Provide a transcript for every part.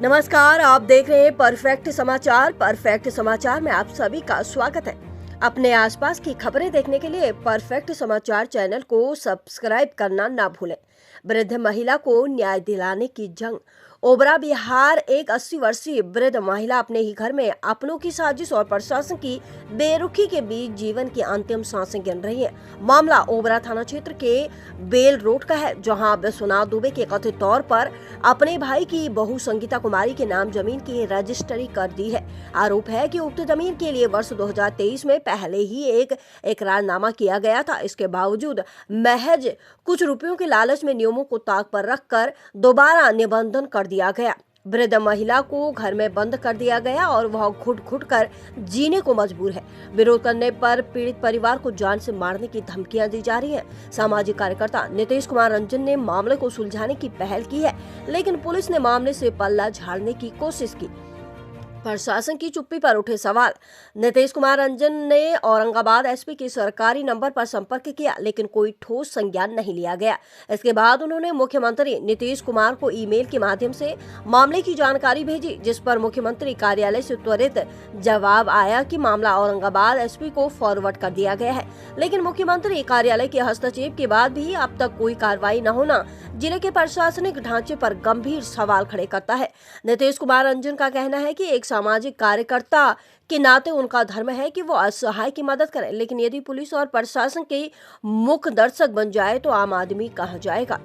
नमस्कार, आप देख रहे हैं परफेक्ट समाचार। परफेक्ट समाचार में आप सभी का स्वागत है। अपने आसपास की खबरें देखने के लिए परफेक्ट समाचार चैनल को सब्सक्राइब करना ना भूलें। वृद्ध महिला को न्याय दिलाने की जंग। ओबरा बिहार। एक 80 वर्षीय वृद्ध महिला अपने ही घर में अपनों की साजिश और प्रशासन की बेरुखी के बीच जीवन की अंतिम सांसें गिन रही है। मामला ओबरा थाना क्षेत्र के बेल रोड का है, जहां विश्वनाथ दुबे के कथित तौर पर अपने भाई की बहू संगीता कुमारी के नाम जमीन की रजिस्ट्री कर दी है। आरोप है कि उक्त जमीन के लिए वर्ष 2023 में पहले ही एक इकरारनामा किया गया था। इसके बावजूद महज कुछ रुपयों के लालच में नियमों को ताक पर रखकर दोबारा निबंधन कर दिया गया। वृद्ध महिला को घर में बंद कर दिया गया और वह घुट घुट कर जीने को मजबूर है। विरोध करने पर पीड़ित परिवार को जान से मारने की धमकियां दी जा रही हैं। सामाजिक कार्यकर्ता नीतीश कुमार रंजन ने मामले को सुलझाने की पहल की है, लेकिन पुलिस ने मामले से पल्ला झाड़ने की कोशिश की। प्रशासन की चुप्पी पर उठे सवाल। नीतीश कुमार रंजन ने औरंगाबाद एसपी के सरकारी नंबर पर संपर्क किया, लेकिन कोई ठोस संज्ञान नहीं लिया गया। इसके बाद उन्होंने मुख्यमंत्री नीतीश कुमार को ईमेल के माध्यम से मामले की जानकारी भेजी, जिस पर मुख्यमंत्री कार्यालय से त्वरित जवाब आया कि मामला औरंगाबाद एसपी को फॉरवर्ड कर दिया गया है। लेकिन मुख्यमंत्री कार्यालय के हस्तक्षेप के बाद भी अब तक कोई कार्रवाई न होना जिले के प्रशासनिक ढांचे पर गंभीर सवाल खड़े करता है। नीतीश कुमार रंजन का कहना है कि एक सामाजिक कार्यकर्ता के नाते उनका धर्म है कि वो असहाय की मदद करें, लेकिन यदि पुलिस और प्रशासन के मुख्य दर्शक बन जाए तो आम आदमी कहां जाएगा।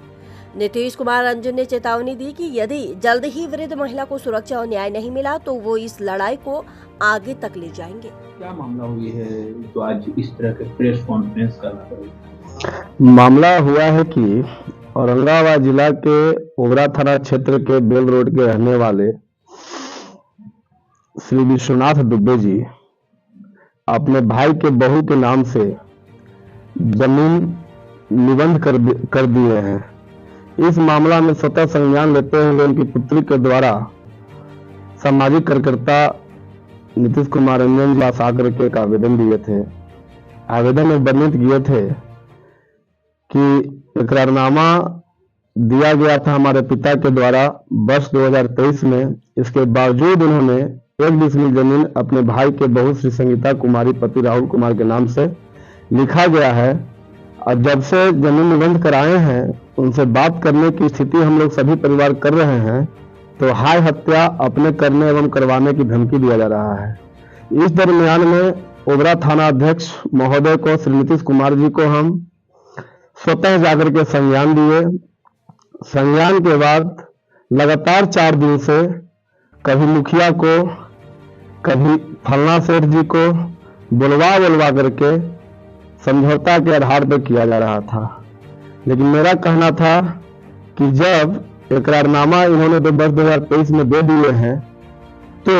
नीतीश कुमार रंजन ने चेतावनी दी कि यदि जल्द ही वृद्ध महिला को सुरक्षा और न्याय नहीं मिला तो वो इस लड़ाई को आगे तक ले जाएंगे। क्या मामला हुई है तो आज इस तरह के प्रेस कॉन्फ्रेंस करना पड़ा? मामला हुआ है कि औरंगाबाद जिला के ओबरा थाना क्षेत्र के बेल रोड के रहने वाले श्री विश्वनाथ दुबे जी अपने भाई के बहू के नाम से जमीन निबंध कर दिए हैं। इस मामला में स्वतः संज्ञान लेते हुए उनकी पुत्री के द्वारा सामाजिक कार्यकर्ता नीतीश कुमार रंजन जी पास आकर के एक आवेदन दिए थे। आवेदन में वर्णित किए थे कि इकरारनामा दिया गया था हमारे पिता के द्वारा वर्ष 2023 में। इसके बावजूद उन्होंने 1 डिसमिल जमीन अपने भाई के बहू श्री संगीता कुमारी पति राहुल कुमार के नाम से लिखा गया है। और जब से जमीन निबंध कराए हैं उनसे बात करने की स्थिति हम लोग सभी परिवार कर रहे हैं, तो हाय हत्या अपने करने एवं करवाने की धमकी दिया जा रहा है। इस दरमियान में ओबरा थाना अध्यक्ष महोदय को श्री नीतीश कुमार जी को हम स्वतः जाकर के संज्ञान दिए। संज्ञान के बाद लगातार 4 दिन से कभी मुखिया को कभी फलना सेठ जी को बुलवा करके समझौता के आधार पर किया जा रहा था। लेकिन मेरा कहना था कि जब इकरारनामा इन्होंने वर्ष 2023 में दे दिए हैं तो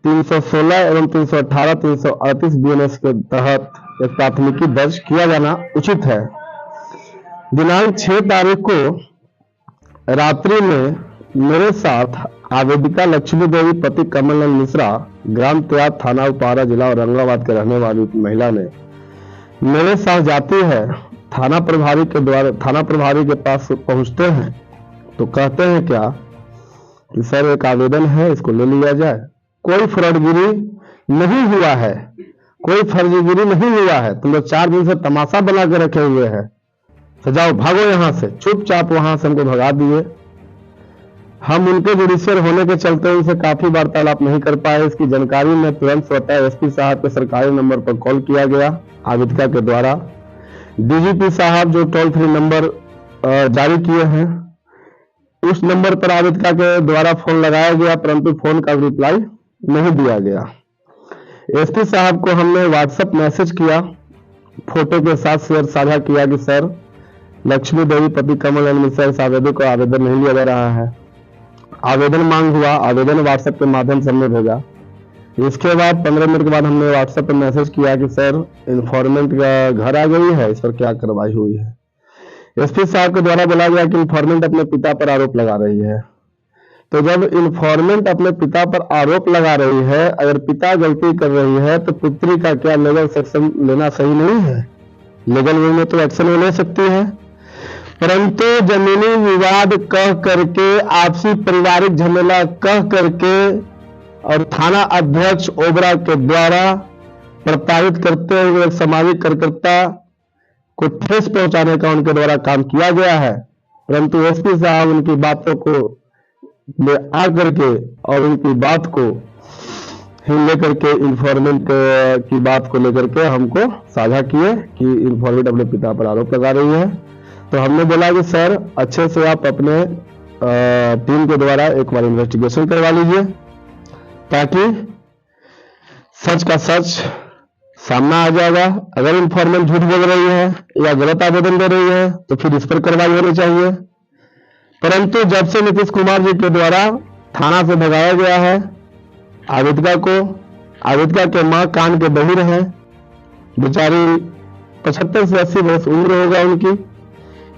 316 एवं 318 338 बीएनएस के तहत एक प्राथमिकी दर्ज किया जाना उचित है। दिनांक 6 तारीख को रात्रि में मेरे साथ आवेदिका लक्ष्मी देवी पति कमलनंद मिश्रा ग्राम त्याग थाना उपहारा जिला औरंगाबाद के रहने वाली महिला ने मेरे साथ जाती है। थाना प्रभारी के पास पहुंचते हैं तो कहते हैं क्या कि सर एक आवेदन है, इसको ले लिया जाए। कोई फ्रॉडगिरी नहीं हुआ है, कोई फर्जीगिरी नहीं हुआ है। तुम लोग 4 दिन से तमाशा बना के रखे हुए हैं, तो जाओ भागो यहाँ से। चुपचाप वहां से हमको भगा दिए। हम उनके जुडिशियल होने के चलते उनसे काफी वार्तालाप नहीं कर पाए। इसकी जानकारी में तुरंत स्वतः एसपी साहब के सरकारी नंबर पर कॉल किया गया आवेदिका के द्वारा। डीजीपी साहब जो टोल फ्री नंबर जारी किए हैं उस नंबर पर आवेदिका के द्वारा फोन लगाया गया, परंतु फोन का रिप्लाई नहीं दिया गया। एसपी साहब को हमने व्हाट्सएप मैसेज किया, फोटो के साथ शेयर साझा किया कि सर लक्ष्मी देवी पति कमलनंद मिश्रा इस आवेदन को आवेदन नहीं लिया जा रहा है। आवेदन मांग हुआ, आवेदन व्हाट्सएप के माध्यम से हमने भेजा। इसके बाद 15 मिनट के बाद हमने व्हाट्सएप पर मैसेज किया कि सर इन्फॉर्मेंट का घर आ गई है, इस पर क्या कार्रवाई हुई है। एसपी साहब के द्वारा बोला गया कि इन्फॉर्मेंट अपने पिता पर आरोप लगा रही है। तो जब इन्फॉर्मेंट अपने पिता पर आरोप लगा रही है, अगर पिता गलती कर रही है तो पुत्री का क्या लीगल सेक्शन लेना सही नहीं है? लीगल वे में तो एक्शन ले सकती है। परंतु जमीनी विवाद कह करके, आपसी पारिवारिक झमेला कह करके और थाना अध्यक्ष ओबरा के द्वारा प्रताड़ित करते हुए एक सामाजिक कार्यकर्ता को ठेस पहुंचाने का उनके द्वारा काम किया गया है। परंतु एसपी साहब उनकी बातों को ले आकर के और उनकी बात को लेकर के इंफॉर्मेंट की बात को लेकर के हमको साझा किए कि इंफॉर्मेंट अपने पिता पर आरोप लगा रही है। तो हमने बोला कि सर अच्छे से आप अपने टीम के द्वारा एक बार इन्वेस्टिगेशन करवा लीजिए ताकि सच का सच सामना आ जाएगा। अगर इंफॉर्मेंट झूठ बोल रही है या गलत आवेदन दे रही है तो फिर इस पर कार्रवाई होनी चाहिए। परंतु जब से नीतीश कुमार जी के द्वारा थाना से भगाया गया है आवेदिका के मां कान के बहिर है, बेचारी 75 से 80 वर्ष उम्र होगा उनकी,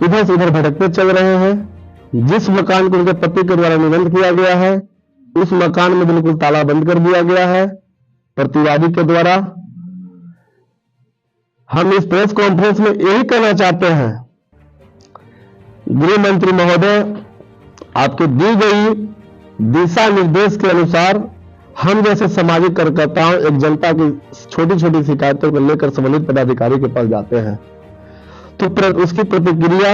इधर से उधर भटकते चल रहे हैं। जिस मकान को उनके पति के द्वारा निबंध किया गया है उस मकान में बिल्कुल ताला बंद कर दिया गया है प्रतिवादी के द्वारा। हम इस प्रेस कॉन्फ्रेंस में यही कहना चाहते हैं, गृह मंत्री महोदय आपके दी गई दिशा निर्देश के अनुसार हम जैसे सामाजिक कार्यकर्ताओं एक जनता की छोटी छोटी शिकायतों को लेकर संबंधित पदाधिकारी के पास जाते हैं तो उसकी प्रतिक्रिया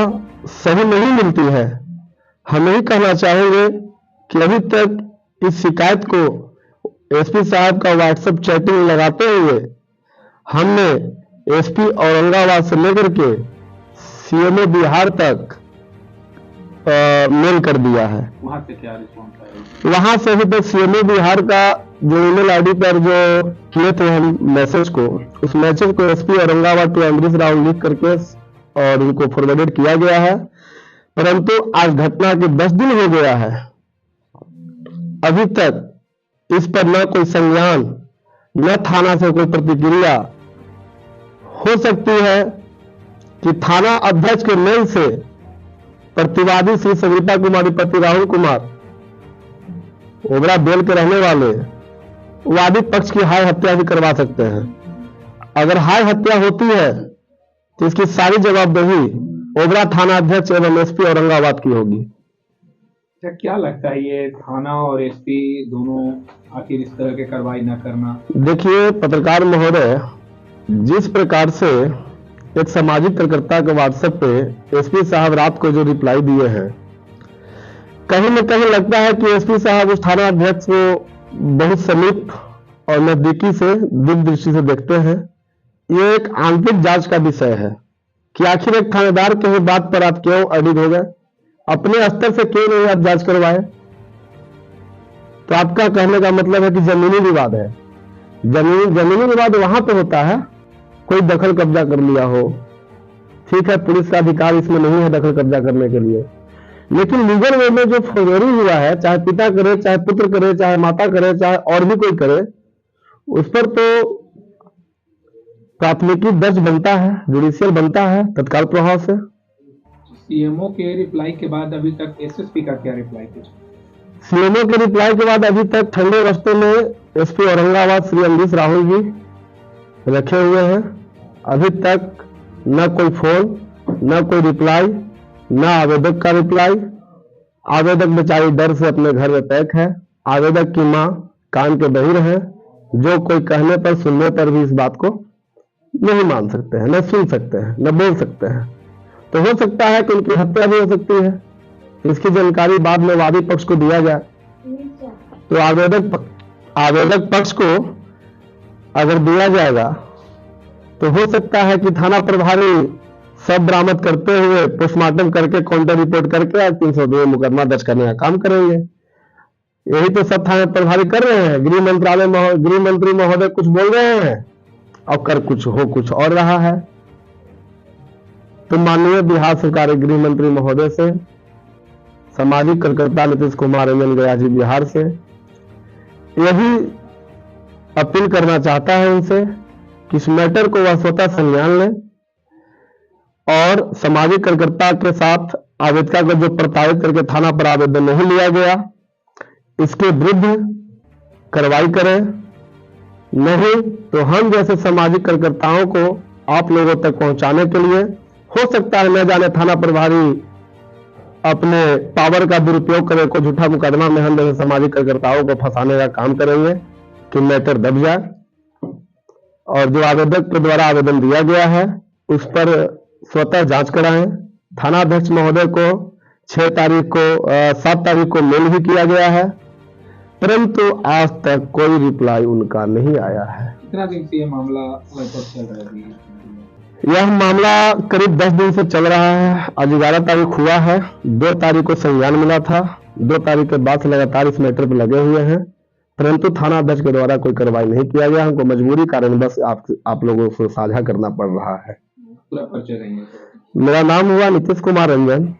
सही नहीं मिलती है। हम यही कहना चाहेंगे कि अभी तक इस शिकायत को एसपी साहब का व्हाट्सएप चैटिंग लगाते हुए हमने एसपी औरंगाबाद से लेकर के सीएमओ बिहार तक मेल कर दिया है। वहां से क्या रिस्पॉन्स आया? वहां से अभी तक सीएमओ बिहार का जो ईमेल आईडी पर जो किए थे हम मैसेज को, उस मैसेज को एसपी औरंगाबाद टू अमरीश राव लिख करके और उनको फॉरवर्डेड किया गया है। परंतु आज घटना के 10 दिन हो गया है, अभी तक इस पर न कोई संज्ञान न थाना से कोई प्रतिक्रिया। हो सकती है कि थाना अध्यक्ष के मेल से प्रतिवादी श्री सविता कुमारी पति राहुल कुमार ओबरा बेल के रहने वाले वादी पक्ष की हाय हत्या भी करवा सकते हैं। अगर हाय हत्या होती है तो इसकी सारी जवाबदेही ओबरा थाना अध्यक्ष एवं एसपी औरंगाबाद की होगी। क्या लगता है ये थाना और एसपी दोनों आखिर इस तरह की कार्रवाई न करना? देखिए पत्रकार महोदय, जिस प्रकार से एक सामाजिक कार्यकर्ता के व्हाट्सएप पे एसपी साहब रात को जो रिप्लाई दिए हैं, कहीं न कहीं लगता है कि एसपी साहब उस थाना अध्यक्ष को बहुत समीप और नजदीकी से दिव्य दृष्टि से देखते हैं। ये एक आंतरिक जांच का विषय है कि आखिर एक थानेदार के ही बात पर आप क्यों अडिग हो गए, अपने स्तर से क्यों नहीं आप जांच करवाए। तो आपका कहने का मतलब है कि जमीनी विवाद है। जमीनी विवाद वहां पे होता है कोई दखल कब्जा कर लिया हो, ठीक है, पुलिस का अधिकार इसमें नहीं है दखल कब्जा करने के लिए, लेकिन लीगल वे में जो फौजदारी हुआ है, चाहे पिता करे, चाहे पुत्र करे, चाहे माता करे, चाहे और भी कोई करे, उस पर तो प्राथमिकी दर्ज बनता है, जुडिशियल बनता है तत्काल प्रभाव से। सीएमओ के रिप्लाई के बाद अभी तक एसएसपी का क्या रिप्लाई कुछ? सीएमओ के रिप्लाई के बाद अभी तक ठंडे रास्ते में एसपी औरंगाबाद श्री अमरीश राहुल जी रखे हुए हैं। अभी तक न कोई फोन, न कोई रिप्लाई, न आवेदक का रिप्लाई। आवेदक बेचारी डर से अपने घर में पैक है। आवेदक की मां कान के बहिर है, जो कोई कहने पर सुनने पर भी इस बात को नहीं मान सकते हैं, न सुन सकते हैं, न बोल सकते हैं। तो हो सकता है कि उनकी हत्या भी हो सकती है। इसकी जानकारी बाद में वादी पक्ष को दिया जाए तो आवेदक पक्ष को अगर दिया जाएगा तो हो सकता है कि थाना प्रभारी सब बरामद करते हुए पोस्टमार्टम करके काउंटर रिपोर्ट करके आज 302 मुकदमा दर्ज करने का काम करेंगे। यही तो सब थाना प्रभारी कर रहे हैं। गृह मंत्री महोदय कुछ बोल रहे हैं और कर कुछ और रहा है। तो माननीय बिहार सरकार के गृह मंत्री महोदय से, सामाजिक कार्यकर्ता नीतीश कुमार रंजन गया जी बिहार से यही अपील करना चाहता है उनसे कि इस मैटर को वह स्वतः संज्ञान लें और सामाजिक कार्यकर्ता के साथ आवेदका को जो प्रताड़ित करके थाना पर आवेदन नहीं लिया गया, इसके विरुद्ध कार्रवाई करें। नहीं तो हम जैसे सामाजिक कार्यकर्ताओं को आप लोगों तक पहुंचाने के लिए हो सकता है न जाने थाना प्रभारी अपने पावर का दुरुपयोग करे, को झूठा मुकदमा में हम जैसे सामाजिक कार्यकर्ताओं को फंसाने का काम करेंगे कि मैटर दब जाए। और जो आवेदक के द्वारा आवेदन दिया गया है उस पर स्वतः जांच कराएं। थाना अध्यक्ष महोदय को 7 तारीख को मेल भी किया गया है, परंतु आज तक कोई रिप्लाई उनका नहीं आया है। कितना दिन से ये मामला लगभग चल रहा है? यह मामला करीब 10 दिन से चल रहा है। आज 11 तारीख हुआ है, 2 तारीख को संज्ञान मिला था। 2 तारीख के बाद से लगातार इस मैटर पर लगे हुए हैं, परंतु थाना अध्यक्ष के द्वारा कोई कार्रवाई नहीं किया गया। हमको मजबूरी कारण बस आप लोगों से साझा करना पड़ रहा है। पूरा परिचय देंगे। मेरा नाम हुआ नीतीश कुमार रंजन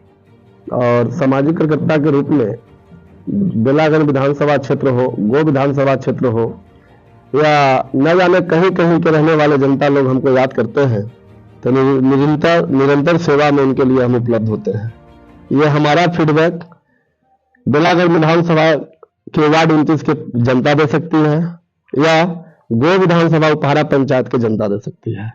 और सामाजिक कार्यकर्ता के रूप में बेलागंज विधानसभा क्षेत्र हो, गो विधानसभा क्षेत्र हो या न जाने कहीं कहीं के रहने वाले जनता लोग हमको याद करते हैं, तो निरंतर सेवा में उनके लिए हम उपलब्ध होते हैं। ये हमारा फीडबैक बेलागंज विधानसभा के वार्ड 29 के जनता दे सकती है या गो विधानसभा उपहारा पंचायत के जनता दे सकती है।